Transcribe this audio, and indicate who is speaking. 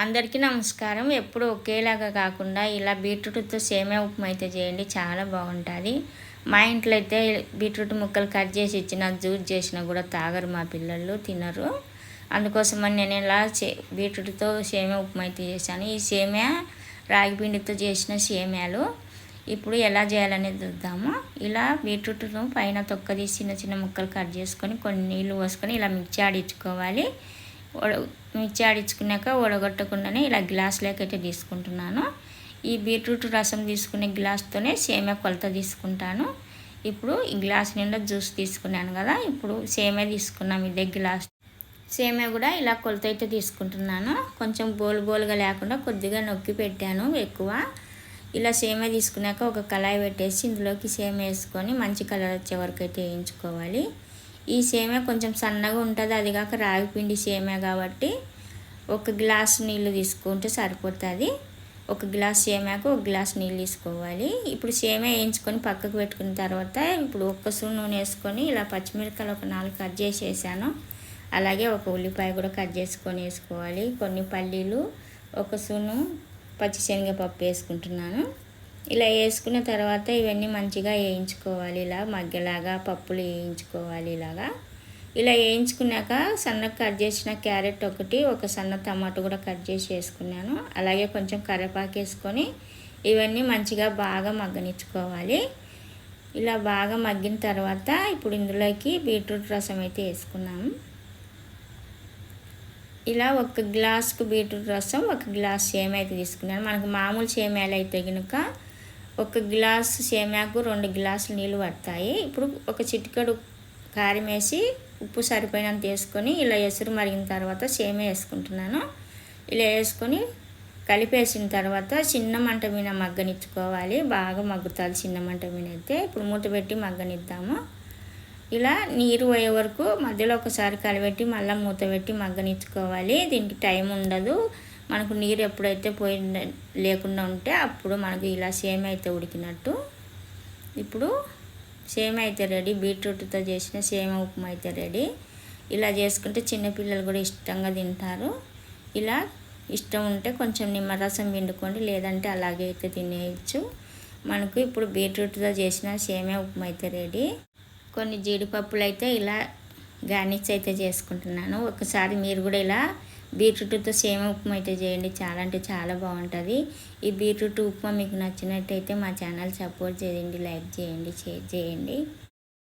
Speaker 1: అందరికీ నమస్కారం. ఎప్పుడు ఒకేలాగా కాకుండా ఇలా బీట్రూట్తో సేమియా ఉప్మా అయితే చేయండి, చాలా బాగుంటుంది. మా ఇంట్లో అయితే బీట్రూట్ ముక్కలు కట్ చేసి ఇచ్చిన జ్యూస్ చేసినా కూడా తాగరు, మా పిల్లలు తినరు. అందుకోసమని నేను ఇలా బీట్రూట్తో సేమియా ఉప్మా అయితే చేశాను. ఈ సేమియా రాగి పిండితో చేసిన సేమియాలు ఇప్పుడు ఎలా చేయాలనేది చూద్దాము. ఇలా బీట్రూట్ను పైన తొక్క తీసి చిన్న చిన్న ముక్కలు కట్ చేసుకొని కొన్ని నీళ్ళు పోసుకొని ఇలా మిక్సీ ఆడించుకోవాలి. మిక్సీ ఆడించుకున్నాక వడగొట్టకుండానే ఇలా గ్లాస్లోకి అయితే తీసుకుంటున్నాను. ఈ బీట్రూట్ రసం తీసుకునే గ్లాస్తోనే సేమియా కొలత తీసుకుంటాను. ఇప్పుడు ఈ గ్లాస్ నిండా జ్యూస్ తీసుకున్నాను కదా, ఇప్పుడు సేమియా తీసుకున్నాము ఇదే గ్లాస్. సేమియా కూడా ఇలా కొలత అయితే తీసుకుంటున్నాను. కొంచెం బోలుగా లేకుండా కొద్దిగా నొక్కి పెట్టాను ఎక్కువ. ఇలా సేమియా తీసుకున్నాక ఒక కళాయి పెట్టేసి ఇందులోకి సేమియా వేసుకొని మంచి కలర్ వచ్చే వరకు అయితే వేయించుకోవాలి. ఈ సేమియా కొంచెం సన్నగా ఉంటుంది, అది కాక రాగి పిండి సేమియా కాబట్టి ఒక గ్లాస్ నీళ్ళు తీసుకుంటే సరిపోతుంది. ఒక గ్లాస్ సేమియాకు ఒక గ్లాస్ నీళ్ళు తీసుకోవాలి. ఇప్పుడు సేమియా వేయించుకొని పక్కకు పెట్టుకున్న తర్వాత ఇప్పుడు ఒక్క స్పూన్ నూనె వేసుకొని ఇలా పచ్చిమిరపకాయలు ఒక 4 కట్ చేసి వేసాను. అలాగే ఒక ఉల్లిపాయ కూడా కట్ చేసుకొని వేసుకోవాలి. కొన్ని పల్లీలు, ఒక స్పూను పచ్చిశనగపప్పు వేసుకుంటున్నాను. ఇలా వేసుకున్న తర్వాత ఇవన్నీ మంచిగా వేయించుకోవాలి. ఇలా మగ్గలాగా పప్పులు వేయించుకోవాలి. ఇలా వేయించుకున్నాక సన్నగా కట్ చేసిన క్యారెట్ ఒకటి, ఒక సన్న టమాటో కూడా కట్ చేసి వేసుకున్నాను. అలాగే కొంచెం కరివేపాకు వేసుకొని ఇవన్నీ మంచిగా బాగా మగ్గనిచ్చుకోవాలి. ఇలా బాగా మగ్గిన తర్వాత ఇప్పుడు ఇందులోకి బీట్రూట్ రసం అయితే వేసుకున్నాము. ఇలా ఒక గ్లాసుకు బీట్రూట్ రసం, ఒక గ్లాస్ సేమియా అయితే తీసుకున్నాను. మనకు మామూలు సేమియాలు అయితే కనుక ఒక గ్లాసు సేమియాకు 2 గ్లాసులు నీళ్ళు పడతాయి. ఇప్పుడు ఒక చిటికెడు కారం వేసి ఉప్పు సరిపోయినంత వేసుకొని ఇలా ఎసురు మరిగిన తర్వాత సేమియా వేసుకుంటున్నాను. ఇలా వేసుకొని కలిపేసిన తర్వాత చిన్న మంట మీద మగ్గనిచ్చుకోవాలి. బాగా మగ్గుతాలి చిన్న మంట మీద అయితే. ఇప్పుడు మూత పెట్టి మగ్గనిద్దాము. ఇలా నీరు పోయే వరకు మధ్యలో ఒకసారి కలిపెట్టి మళ్ళీ మూత పెట్టి మగ్గనిచ్చుకోవాలి. దీనికి టైం ఉండదు. మనకు నీరు ఎప్పుడైతే పోయి లేకుండా ఉంటే అప్పుడు మనకు ఇలా సేమియా అయితే ఉడికినట్టు. ఇప్పుడు సేమియా అయితే రెడీ, బీట్రూట్తో చేసిన సేమియా ఉప్మా అయితే రెడీ. ఇలా చేసుకుంటే చిన్నపిల్లలు కూడా ఇష్టంగా తింటారు. ఇలా ఇష్టం ఉంటే కొంచెం నిమ్మరసం పిండుకోండి, లేదంటే అలాగే అయితే తినేయచ్చు. మనకు ఇప్పుడు బీట్రూట్తో చేసిన సేమియా ఉప్మా అయితే రెడీ. కొన్ని జీడిపప్పులు అయితే ఇలా గార్నిష్ అయితే చేసుకుంటున్నాను. ఒకసారి మీరు కూడా ఇలా బీట్రూట్తో సేమియా ఉప్మా అయితే చేయండి, చాలా అంటే చాలా బాగుంటుంది. ఈ బీట్రూట్ ఉప్మా మీకు నచ్చినట్టయితే మా ఛానల్ సపోర్ట్ చేయండి, లైక్ చేయండి, షేర్ చేయండి.